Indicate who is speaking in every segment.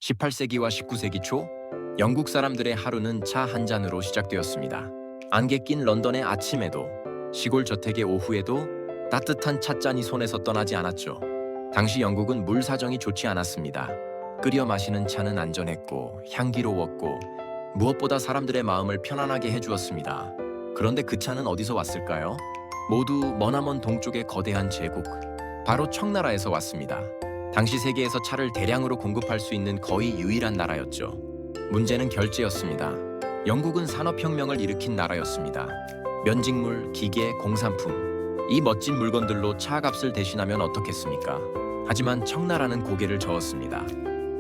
Speaker 1: 18세기와 19세기 초 영국 사람들의 하루는 차 한 잔으로 시작되었습니다. 안개 낀 런던의 아침에도 시골 저택의 오후에도 따뜻한 찻잔이 손에서 떠나지 않았죠. 당시 영국은 물 사정이 좋지 않았습니다. 끓여 마시는 차는 안전했고 향기로웠고 무엇보다 사람들의 마음을 편안하게 해주었습니다. 그런데 그 차는 어디서 왔을까요? 모두 머나먼 동쪽의 거대한 제국, 바로 청나라에서 왔습니다. 당시 세계에서 차를 대량으로 공급할 수 있는 거의 유일한 나라였죠. 문제는 결제였습니다. 영국은 산업혁명을 일으킨 나라였습니다. 면직물, 기계, 공산품, 이 멋진 물건들로 차 값을 대신하면 어떻겠습니까? 하지만 청나라는 고개를 저었습니다.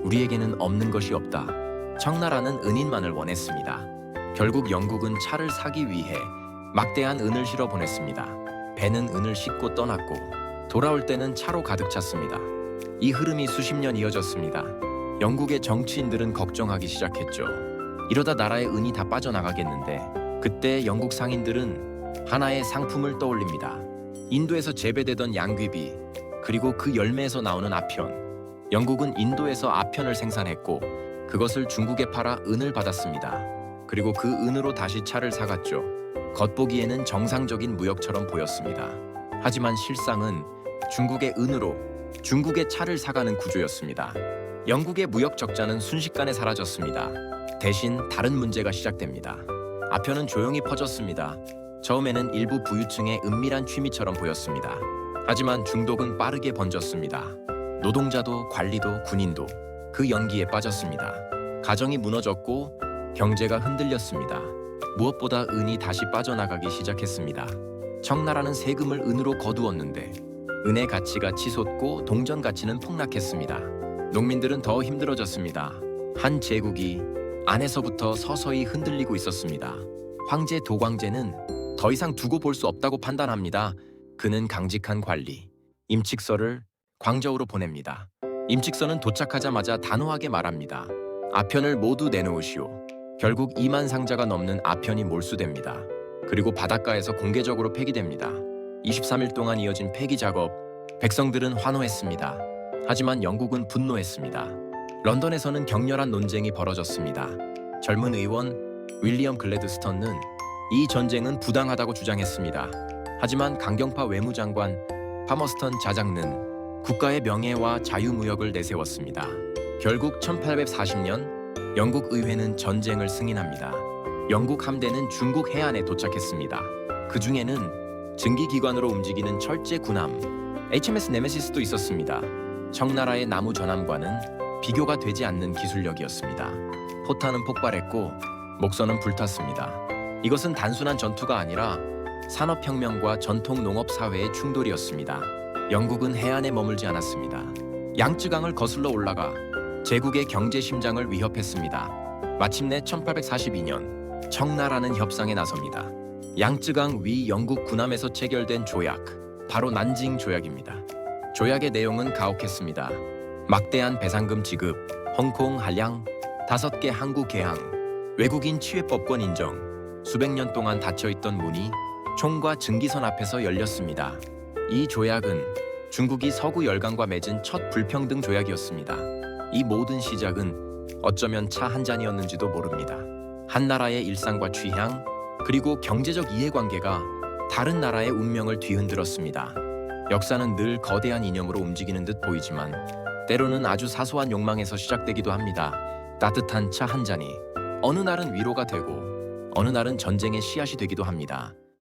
Speaker 1: 우리에게는 없는 것이 없다. 청나라는 은인만을 원했습니다. 결국 영국은 차를 사기 위해 막대한 은을 실어 보냈습니다. 배는 은을 싣고 떠났고 돌아올 때는 차로 가득 찼습니다. 이 흐름이 수십 년 이어졌습니다. 영국의 정치인들은 걱정하기 시작했죠. 이러다 나라의 은이 다 빠져나가겠는데, 그때 영국 상인들은 하나의 상품을 떠올립니다. 인도에서 재배되던 양귀비, 그리고 그 열매에서 나오는 아편. 영국은 인도에서 아편을 생산했고 그것을 중국에 팔아 은을 받았습니다. 그리고 그 은으로 다시 차를 사갔죠. 겉보기에는 정상적인 무역처럼 보였습니다. 하지만 실상은 중국의 은으로 중국의 차를 사가는 구조였습니다. 영국의 무역 적자는 순식간에 사라졌습니다. 대신 다른 문제가 시작됩니다. 아편은 조용히 퍼졌습니다. 처음에는 일부 부유층의 은밀한 취미처럼 보였습니다. 하지만 중독은 빠르게 번졌습니다. 노동자도 관리도 군인도 그 연기에 빠졌습니다. 가정이 무너졌고 경제가 흔들렸습니다. 무엇보다 은이 다시 빠져나가기 시작했습니다. 청나라는 세금을 은으로 거두었는데 은의 가치가 치솟고 동전 가치는 폭락했습니다. 농민들은 더 힘들어졌습니다. 한 제국이 안에서부터 서서히 흔들리고 있었습니다. 황제 도광제는 더 이상 두고 볼 수 없다고 판단합니다. 그는 강직한 관리, 임칙서를 광저우로 보냅니다. 임칙서는 도착하자마자 단호하게 말합니다. 아편을 모두 내놓으시오. 결국 2만 상자가 넘는 아편이 몰수됩니다. 그리고 바닷가에서 공개적으로 폐기됩니다. 23일 동안 이어진 폐기 작업, 백성들은 환호했습니다. 하지만 영국은 분노했습니다. 런던에서는 격렬한 논쟁이 벌어졌습니다. 젊은 의원 윌리엄 글래드스턴은 이 전쟁은 부당하다고 주장했습니다. 하지만 강경파 외무장관 파머스턴 자장는 국가의 명예와 자유무역을 내세웠습니다. 결국 1840년 영국 의회는 전쟁을 승인합니다. 영국 함대는 중국 해안에 도착했습니다. 그 중에는 증기기관으로 움직이는 철제 군함 HMS 네메시스도 있었습니다. 청나라의 나무 전함과는 비교가 되지 않는 기술력이었습니다. 포탄은 폭발했고 목선은 불탔습니다. 이것은 단순한 전투가 아니라 산업혁명과 전통 농업사회의 충돌이었습니다. 영국은 해안에 머물지 않았습니다. 양쯔강을 거슬러 올라가 제국의 경제 심장을 위협했습니다. 마침내 1842년 청나라는 협상에 나섭니다. 양쯔강 위 영국 군함에서 체결된 조약, 바로 난징 조약입니다. 조약의 내용은 가혹했습니다. 막대한 배상금 지급, 홍콩 한량, 5개 항구 개항, 외국인 취해법권 인정, 수백 년 동안 닫혀있던 문이 총과 증기선 앞에서 열렸습니다. 이 조약은 중국이 서구 열강과 맺은 첫 불평등 조약이었습니다. 이 모든 시작은 어쩌면 차 한 잔이었는지도 모릅니다. 한 나라의 일상과 취향, 그리고 경제적 이해관계가 다른 나라의 운명을 뒤흔들었습니다. 역사는 늘 거대한 이념으로 움직이는 듯 보이지만 때로는 아주 사소한 욕망에서 시작되기도 합니다. 따뜻한 차 한 잔이 어느 날은 위로가 되고 어느 날은 전쟁의 씨앗이 되기도 합니다.